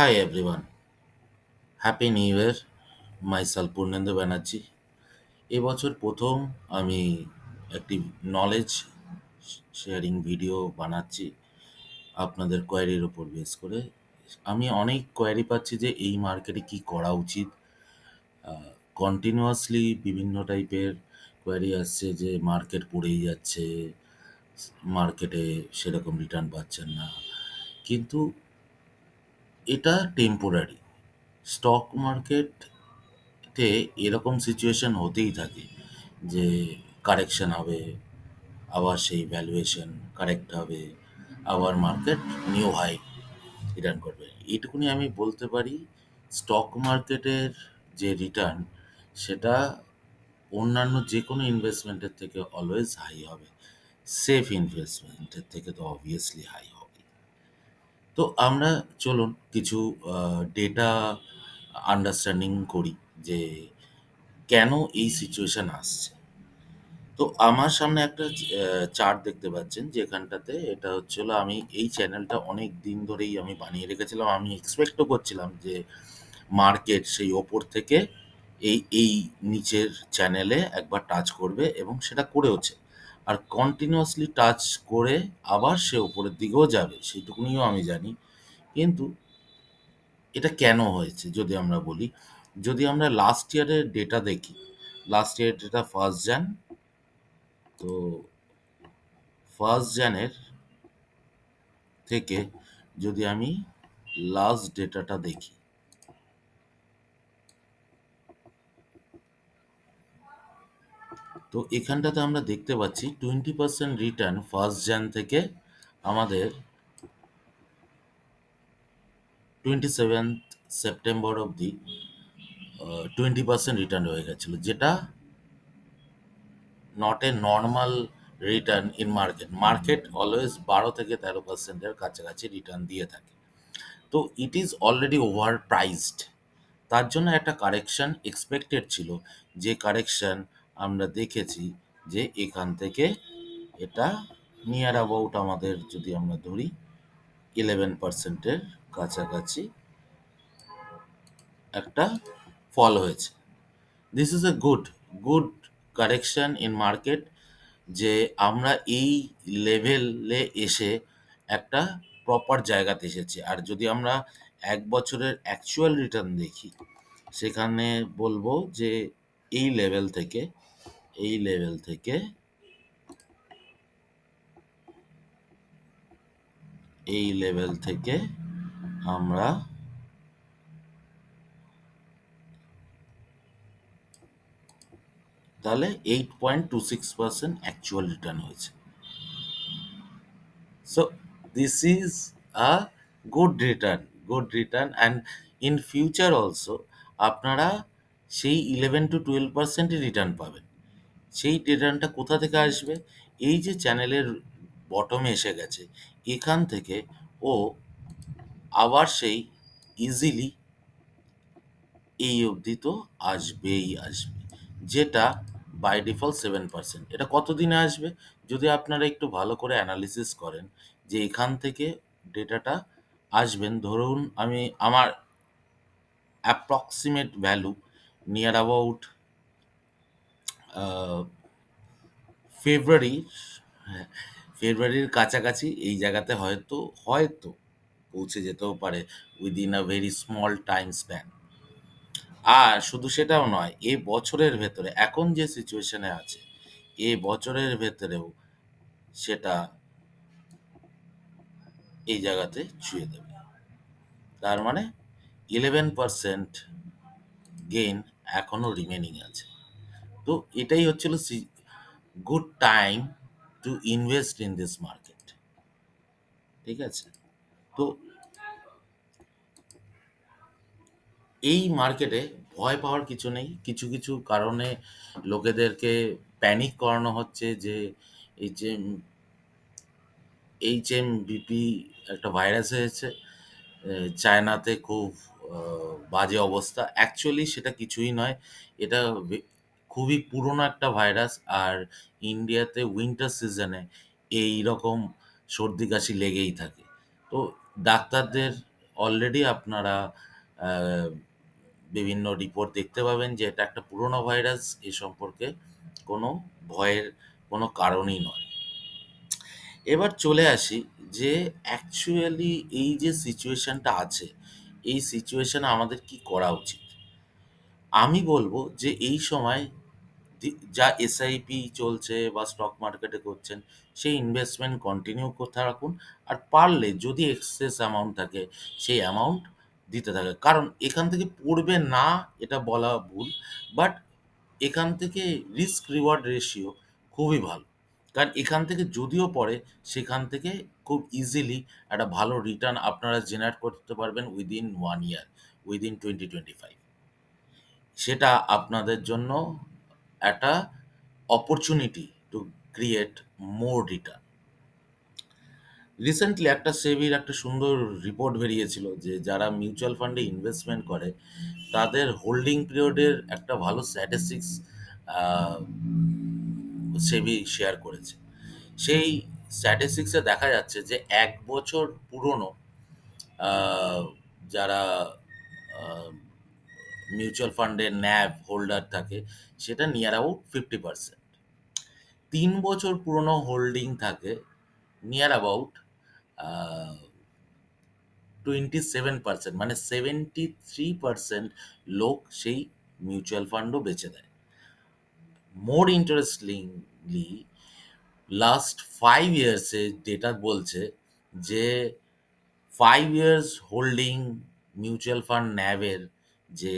Hi everyone, Happy New Year. Myself Purnendu Banerjee. এবছর প্রথম আমি একটি নলেজ শেয়ারিং ভিডিও বানাচ্ছি আপনাদের কোয়ারির উপর বেস করে। আমি অনেক কোয়ারি পাচ্ছি যে এই মার্কেটে কি করা উচিত। কন্টিনিউয়াসলি বিভিন্ন টাইপের কোয়ারি আসছে যে মার্কেট পড়েই যাচ্ছে, মার্কেটে সেরকম রিটার্ন পাচ্ছেন না। কিন্তু এটা টেম্পোরারি। স্টক মার্কেটে এরকম সিচুয়েশন হতেই থাকে যে কারেকশন হবে, আবার সেই ভ্যালুয়েশন কারেক্ট হবে, আবার মার্কেট নিউ হাই রিটার্ন করবে। এইটুকুনি আমি বলতে পারি, স্টক মার্কেটের যে রিটার্ন সেটা অন্যান্য যে কোনো ইনভেস্টমেন্টের থেকে অলওয়েজ হাই হবে। সেফ ইনভেস্টমেন্টের থেকে তো অবভিয়াসলি হাই হবে। তো আমরা চলুন কিছু ডেটা আন্ডারস্ট্যান্ডিং করি যে কেন এই সিচুয়েশন আসছে। তো আমার সামনে একটা চার্ট দেখতে পাচ্ছেন, যেখানটাতে এটা হচ্ছে হলো, আমি এই চ্যানেলটা অনেক দিন ধরেই আমি বানিয়ে রেখেছিলাম। আমি এক্সপেক্টও করছিলাম যে মার্কেট সেই ওপর থেকে এই নিচের চ্যানেলে একবার টাচ করবে, এবং সেটা করেওছে। আর কন্টিনিউয়াসলি টাচ করে আবার সে ওপরের দিকেও যাবে, সেইটুকুনিও আমি জানি। কিন্তু এটা কেন হয়েছে যদি আমরা বলি, যদি আমরা লাস্ট ইয়ারের ডেটা দেখি, লাস্ট ইয়ারের ডেটা 1st jan। তো 1st জানের থেকে যদি আমি লাস্ট ডেটাটা দেখি, তো এখানটাতে আমরা দেখতে পাচ্ছি 20% রিটার্ন 1st jan থেকে আমাদের 27 সেপ্টেম্বর অবধি 20% রিটার্ন হয়ে গেছিলো, যেটা not a normal return in market. Market always 12 থেকে 13%-এর কাছাকাছি রিটার্ন দিয়ে থাকে। তো it is already over priced. তার জন্য একটা কারেকশন এক্সপেক্টেড ছিল, যে কারেকশন আমরা দেখেছি যে এখান থেকে এটা নিয়ার অ্যাবাউট আমাদের যদি আমরা ধরি 11%-এর কাছাকাছি একটা ফল হয়েছে। This is a good correction in market, যে আমরা এই লেভেলে এসে একটা প্রপার জায়গাতে এসেছি। আর যদি আমরা 1 বছরের অ্যাকচুয়াল রিটার্ন দেখি, সেখানে বলবো যে এই লেভেল থেকে এই লেভেল থেকে এই লেভেল থেকে আমরা তাহলে 8.26% অ্যাকচুয়াল রিটার্ন হয়েছে। So this is a good return and in future also আপনারা সেই 11 to 12%-ই রিটার্ন পাবেন। সেই রিটার্নটা কোথা থেকে আসবে? এই যে চ্যানেলের বটমে এসে গেছে, এখান থেকে ও আবার সেই ইজিলি এই অবধি তো আসবে, যেটা বাই ডিফল্ট 7%। এটা কতদিনে আসবে? যদি আপনারা একটু ভালো করে অ্যানালিসিস করেন যে এখান থেকে ডেটাটা আসবেন, ধরুন আমি আমার অ্যাপ্রক্সিমেট ভ্যালু নিয়ার অ্যাবাউট ফেব্রুয়ারি, হ্যাঁ, ফেব্রুয়ারির কাছাকাছি এই জায়গাতে হয়তো হয়তো পৌঁছে যেতেও পারে within a very small time span. আর শুধু সেটাও নয়, এ বছরের ভেতরে এখন যে সিচুয়েশনে আছে, এ বছরের ভেতরেও সেটা এই জায়গাতে ছুঁয়ে দেবে। তার মানে 11% গেইন এখনো রিমেনিং আছে। তো এটাই হচ্ছিল good time to invest in this market. ঠিক আছে? তো এই মার্কেটে ভয় পাওয়ার কিছু নেই। কিছু কিছু কারণে লোকেদেরকে প্যানিক করানো হচ্ছে যে এই যে HMBP একটা ভাইরাস হয়েছে, চায়নাতে খুব বাজে অবস্থা। অ্যাকচুয়ালি সেটা কিছুই নয়। এটা খুবই পুরনো একটা ভাইরাস। আর ইন্ডিয়াতে উইন্টার সিজনে এইরকম সর্দি কাশি লেগেই থাকে। তো ডাক্তারদের অলরেডি আপনারা আ বিভিন্ন রিপোর্ট দেখতে পাবেন যে এটা একটা পুরোনো ভাইরাস। এ সম্পর্কে কোনো ভয়ের কোনো কারণই নয়। এবার চলে আসি যে অ্যাকচুয়ালি এই যে সিচুয়েশনটা আছে, এই সিচুয়েশনে আমাদের কি করা উচিত? আমি বলব যে এই সময় যা এসআইপি চলছে বা স্টক মার্কেটে করছেন, সেই ইনভেস্টমেন্ট কন্টিনিউ করতে রাখুন। আর পারলে যদি এক্সেস অ্যামাউন্ট থাকে, সেই অ্যামাউন্ট দিতে থাকে। কারণ এখান থেকে পড়বে না এটা বলা ভুল। বাট এখান থেকে রিস্ক রিওয়ার্ড রেশিও খুবই ভালো। কারণ এখান থেকে যদিও পড়ে, সেখান থেকে খুব ইজিলি একটা ভালো রিটার্ন আপনারা জেনারেট করতে পারবেন উইদিন 1 ইয়ার, উইদিন 2025। সেটা আপনাদের জন্য একটা opportunity to create more return. Recently একটা সেবির একটা সুন্দর রিপোর্ট বেরিয়েছিল যে যারা মিউচুয়াল ফান্ডে ইনভেস্টমেন্ট করে, তাদের হোল্ডিং পিরিয়ডের একটা ভালো স্ট্যাটিস্টিক্স সেবি শেয়ার করেছে। সেই স্ট্যাটিস্টিক্সে দেখা যাচ্ছে যে ১ বছর পুরনো আ যারা আ মিউচুয়াল ফান্ডের NAV হোল্ডার থাকে, সেটা নিয়ার অ্যাবাউট 50%। ৩ বছর পুরনো হোল্ডিং থাকে নিয়ার অ্যাবাউট আ 27%, মানে 73% লোক সেই মিউচুয়াল ফান্ডও বেচে দেয়। মোর ইন্টারেস্টিংলি লাস্ট 5 ইয়ার্স এর ডেটা বলছে যে 5 years holding mutual fund NAV এর যে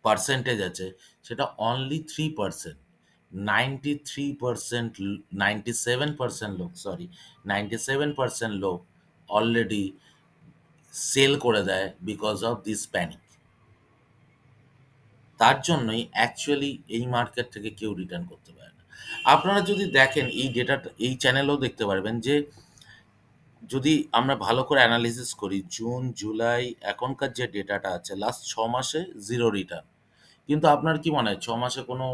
পার্সেন্টেজ আছে, সেটা অনলি 3%। 93% 97% লোক, সরি, 97% লোক অলরেডি সেল করে দেয় বিকজ অফ দিস প্যানিক। তার জন্যই অ্যাকচুয়ালি এই মার্কেট থেকে কেউ রিটার্ন করতে পারে না। আপনারা যদি দেখেন এই ডেটাটা, এই চ্যানেলেও দেখতে পারবেন যে যদি আমরা ভালো করে অ্যানালিসিস করি, জুন, জুলাই এখনকার যে ডেটাটা আছে লাস্ট ৬ মাসে 0 রিটার্ন। কিন্তু আপনার কি মনে হয় ৬ মাসে কোনো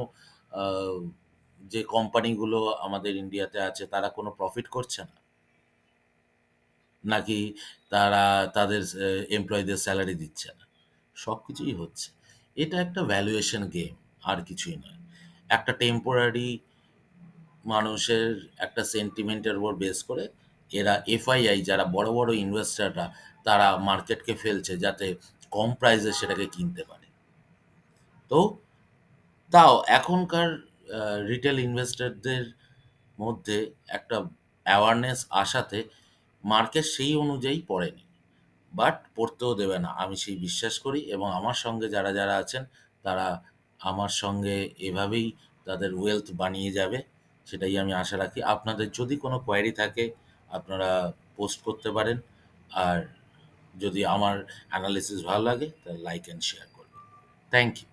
আ যে কোম্পানিগুলো আমাদের ইন্ডিয়াতে আছে তারা কোনো প্রফিট করছে না? নাকি তারা তাদের এমপ্লয়িদের সেলারি দিচ্ছে না? সবকিছুই হচ্ছে। এটা একটা ভ্যালুয়েশন গেম, আর কিছুই নয়। একটা টেম্পোরারি মানুষের একটা সেন্টিমেন্টের উপর বেস করে এরা এফআইআই, যারা বড়, বড় ইনভেস্টররা, তারা মার্কেটকে ফেলছে যাতে কম প্রাইসে সেটাকে কিনতে পারে। তো তাও এখনকার আ রিটেল ইনভেস্টরদের মধ্যে একটা অ্যাওয়ারনেস আসাতে মার্কেট সেই অনুযায়ী পড়েনি। বাট পড়তেও দেবে না। আমি সেই বিশ্বাস করি এবং আমার সঙ্গে যারা, যারা আছেন তারা আমার সঙ্গে এভাবেই তাদের ওয়েলথ বানিয়ে যাবে। সেটাই আমি আশা রাখি। আপনাদের যদি কোনো কোয়েরি থাকে আপনারা পোস্ট করতে পারেন। আর যদি আমার অ্যানালিসিস ভালো লাগে তাহলে লাইক অ্যান্ড শেয়ার করবেন। Thank you.